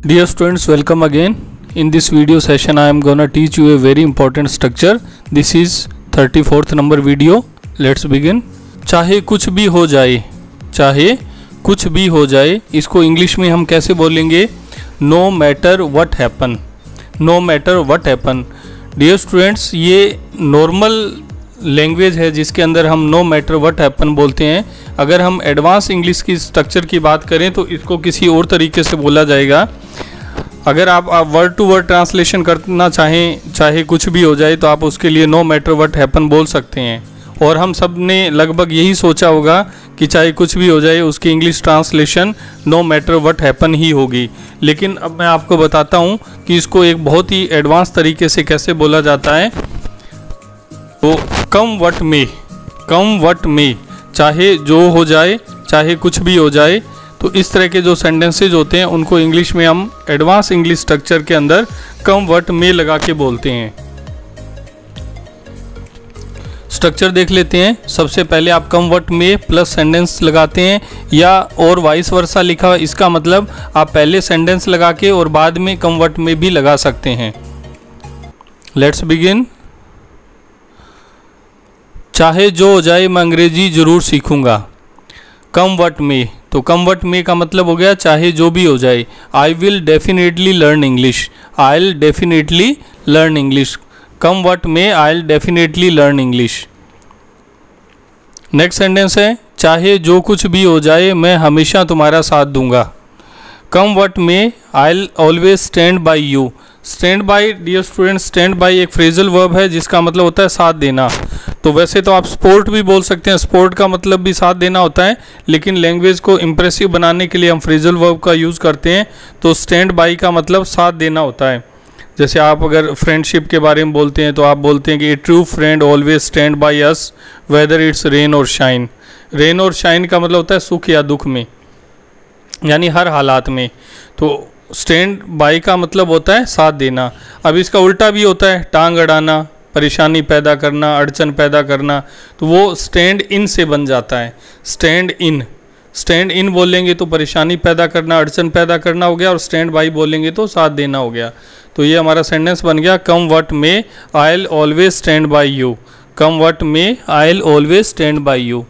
Dear students, welcome again. In this video session I am gonna teach you a very important structure. This is 34th number video. Let's begin. चाहे कुछ भी हो जाए, चाहे कुछ भी हो जाए, इसको इंग्लिश में हम कैसे बोलेंगे? No matter what happen, no matter what happen. Dear students, ये नॉर्मल लैंग्वेज है जिसके अंदर हम नो मैटर व्हाट हैपन बोलते हैं। अगर हम एडवांस इंग्लिश की स्ट्रक्चर की बात करें तो इसको किसी और तरीके से बोला जाएगा। अगर आप वर्ड टू वर्ड ट्रांसलेशन करना चाहें, चाहे कुछ भी हो जाए, तो आप उसके लिए नो मैटर व्हाट हैपन बोल सकते हैं। और हम सब ने लगभग यही सोचा होगा कि चाहे कुछ भी हो जाए उसकी English translation no matter what happen ही होगी। लेकिन अब मैं आपको बताता हूँ कि इसको एक बहुत ही एडवांस तरीके से कैसे बोला जाता है। तो come what may, come what may, चाहे जो हो जाए, चाहे कुछ भी हो जाए। तो इस तरह के जो सेंटेंसेज होते हैं उनको इंग्लिश में हम एडवांस इंग्लिश स्ट्रक्चर के अंदर कम व्हाट मे लगा के बोलते हैं। स्ट्रक्चर देख लेते हैं। सबसे पहले आप कम व्हाट मे प्लस सेंटेंस लगाते हैं, या और वाइस वर्सा लिखा हुआ, इसका मतलब आप पहले सेंटेंस लगा के और बाद में कम व्हाट मे भी लगा सकते हैं। Let's begin. चाहे जो हो जाए मैं अंग्रेजी जरूर सीखूंगा। कम व्हाट मे, तो कम व्हाट मे का मतलब हो गया चाहे जो भी हो जाए। I will definitely learn English, I will definitely learn English. Come what may I will definitely learn English. Next sentence है, चाहे जो कुछ भी हो जाए मैं हमेशा तुम्हारा साथ दूंगा। Come what may I will always stand by you. Stand by, dear student, stand by एक फ्रेजल वर्ब है जिसका मतलब होता है साथ देना। तो वैसे तो आप सपोर्ट भी बोल सकते हैं, सपोर्ट का मतलब भी साथ देना होता है, लेकिन लैंग्वेज को इम्प्रेसिव बनाने के लिए हम फ्रेजल वर्ब का यूज़ करते हैं। तो स्टैंड बाय का मतलब साथ देना होता है। जैसे आप अगर फ्रेंडशिप के बारे में बोलते हैं तो आप बोलते हैं कि a true friend always stand by us whether it's rain और शाइन। रेन और शाइन का मतलब होता है सुख या दुख में, यानी हर हालात में। तो स्टैंड बाय का मतलब होता है साथ देना। अब इसका उल्टा भी होता है, टांग अड़ाना, परेशानी पैदा करना, अड़चन पैदा करना, तो वो स्टैंड इन से बन जाता है। स्टैंड इन, स्टैंड इन बोलेंगे तो परेशानी पैदा करना, अड़चन पैदा करना हो गया, और स्टैंड बाय बोलेंगे तो साथ देना हो गया। तो ये हमारा सेंटेंस बन गया, come what may I will always stand by you. Come what may I will always stand by you.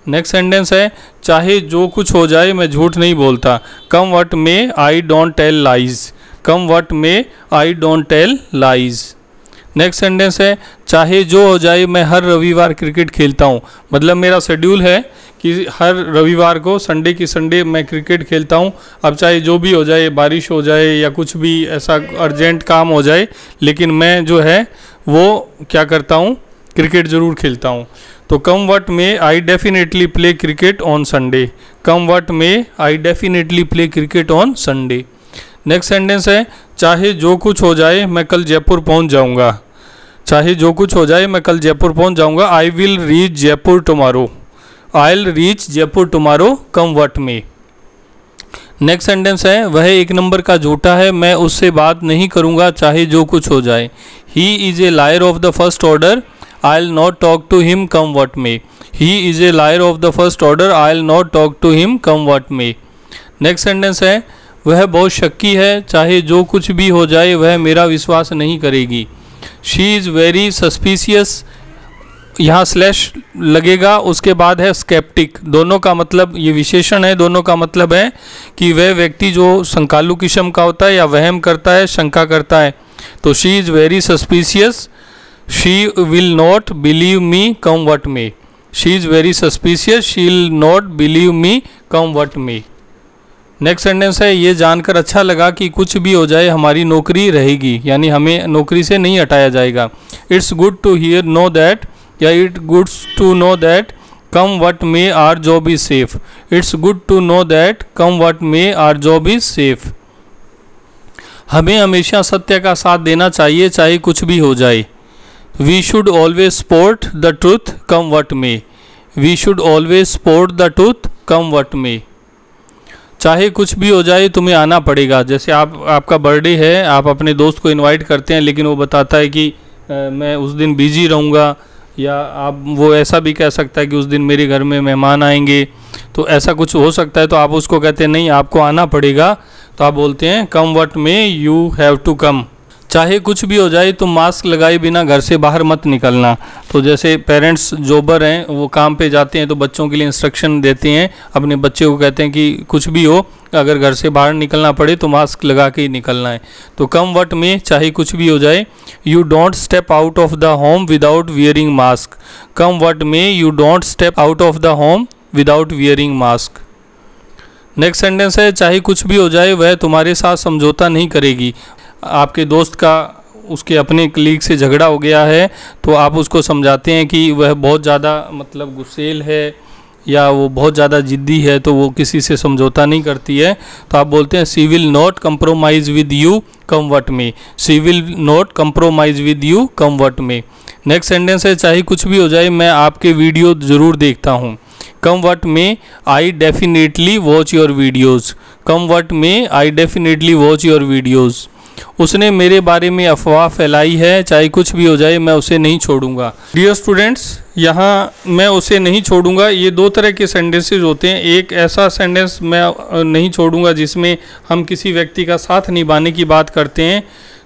Next sentence है, चाहे जो कुछ हो जाए मैं झूठ नहीं बोलता। Come what may I don't tell lies. Come what may I don't tell lies. Next sentence है, चाहे जो हो जाए मैं हर रविवार क्रिकेट खेलता हूँ। मतलब मेरा शेड्यूल है कि हर रविवार को, संडे की संडे मैं क्रिकेट खेलता हूँ। अब चाहे जो भी हो जाए, बारिश हो जाए या कुछ भी ऐसा अर्जेंट काम हो जाए, लेकिन मैं जो है वो क्या करता हूँ, क्रिकेट ज़रूर खेलता हूँ। तो come what may I definitely play cricket on Sunday. Come what may I definitely play cricket on Sunday. Next sentence है, चाहे जो कुछ हो जाए मैं कल जयपुर पहुंच जाऊंगा। चाहे जो कुछ हो जाए मैं कल जयपुर पहुंच जाऊंगा। I will reach Jaipur tomorrow. I will reach Jaipur tomorrow. Come what may. Next sentence है, वह एक नंबर का झूठा है, मैं उससे बात नहीं करूंगा चाहे जो कुछ हो जाए। He is a liar of the first order, I will not talk to him. Come what may. He is a liar of the first order, I will not talk to him. Come what may. Next sentence है, वह बहुत शक्की है, चाहे जो कुछ भी हो जाए वह मेरा विश्वास नहीं करेगी। शी इज़ वेरी सस्पिशियस, यहाँ स्लैश लगेगा, उसके बाद है स्केप्टिक। दोनों का मतलब, ये विशेषण है, दोनों का मतलब है कि वह व्यक्ति जो शंकालु किस्म का होता है या वहम करता है, शंका करता है। तो she is very suspicious, she will not believe me. Come what may. She is very suspicious, she will not believe me. Come what may. Next sentence है, ये जानकर अच्छा लगा कि कुछ भी हो जाए हमारी नौकरी रहेगी, यानी हमें नौकरी से नहीं हटाया जाएगा। It's good to hear know that, या it goods to know that come what may our job is safe. It's good to know that come what may our job is safe. हमें हमेशा सत्य का साथ देना चाहिए चाहे कुछ भी हो जाए। We should always support the truth come what may. We should always support the truth come what may. चाहे कुछ भी हो जाए तुम्हें आना पड़ेगा। जैसे आपका बर्थडे है, आप अपने दोस्त को इनवाइट करते हैं, लेकिन वो बताता है कि मैं उस दिन बिजी रहूँगा, या आप वो ऐसा भी कह सकता है कि उस दिन मेरे घर में मेहमान आएंगे। तो ऐसा कुछ हो सकता है, तो आप उसको कहते हैं नहीं आपको आना पड़ेगा। तो आप बोलते हैं come what may you have to come. चाहे कुछ भी हो जाए तुम मास्क लगाए बिना घर से बाहर मत निकलना। तो जैसे पेरेंट्स जॉबर हैं, वो काम पे जाते हैं तो बच्चों के लिए इंस्ट्रक्शन देते हैं, अपने बच्चे को कहते हैं कि कुछ भी हो, अगर घर से बाहर निकलना पड़े तो मास्क लगा के ही निकलना है। तो कम व्हाट में चाहे कुछ भी हो जाए, you don't step out of the home without wearing mask. Come what may you don't step out of the home without wearing mask. Next sentence है, चाहे कुछ भी हो जाए वह तुम्हारे साथ समझौता नहीं करेगी। आपके दोस्त का उसके अपने कलीग से झगड़ा हो गया है तो आप उसको समझाते हैं कि वह बहुत ज़्यादा मतलब गुस्सेल है या वो बहुत ज़्यादा ज़िद्दी है, तो वो किसी से समझौता नहीं करती है। तो आप बोलते हैं she will not compromise with you come what may. She will not compromise with you come what may. Next sentence है, चाहे कुछ भी हो जाए मैं आपके वीडियो ज़रूर देखता हूँ। Come what may I definitely watch your videos. Come what may I definitely watch your videos. उसने मेरे बारे में अफवाह फैलाई है, चाहे कुछ भी हो जाए मैं उसे नहीं छोड़ूंगा। डियर स्टूडेंट्स, यहाँ मैं उसे नहीं छोड़ूंगा, ये दो तरह के सेंटेंसेस होते हैं। एक ऐसा सेंटेंस मैं नहीं छोड़ूंगा जिसमें हम किसी व्यक्ति का साथ निभाने की बात करते हैं,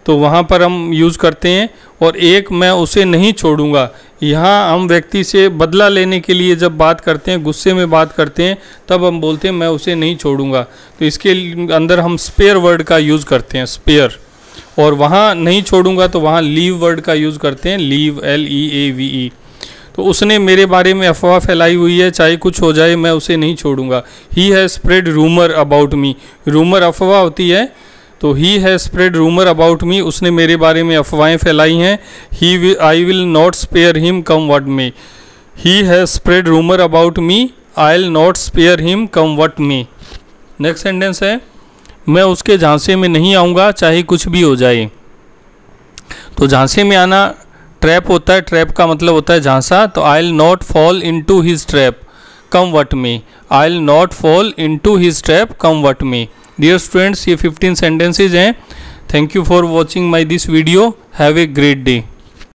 तो वहाँ पर हम यूज़ करते हैं। और एक मैं उसे नहीं छोड़ूंगा, यहाँ हम व्यक्ति से बदला लेने के लिए जब बात करते हैं, गुस्से में बात करते हैं, तब हम बोलते हैं मैं उसे नहीं छोड़ूंगा। तो इसके अंदर हम स्पेयर वर्ड का यूज़ करते हैं, स्पेयर। और वहाँ नहीं छोड़ूंगा तो वहाँ लीव वर्ड का यूज़ करते हैं, लीव, LEAVE। तो उसने मेरे बारे में अफवाह फैलाई हुई है, चाहे कुछ हो जाए मैं उसे नहीं छोड़ूंगा। He has spread rumour about me. Rumour अफवाह होती है, तो he has spread rumour about me, उसने मेरे बारे में अफवाहें फैलाई हैं। I will not spare him come what may. He has spread rumour about me, I will not spare him come what may. Next sentence है, मैं उसके झांसे में नहीं आऊँगा चाहे कुछ भी हो जाए। तो झांसे में आना ट्रैप होता है, ट्रैप का मतलब होता है झांसा। तो I will not fall into his trap come what may. I will not fall into his trap come what may. Dear students, ये 15 सेंटेंसेज हैं। Thank you for watching my this video. Have a great day.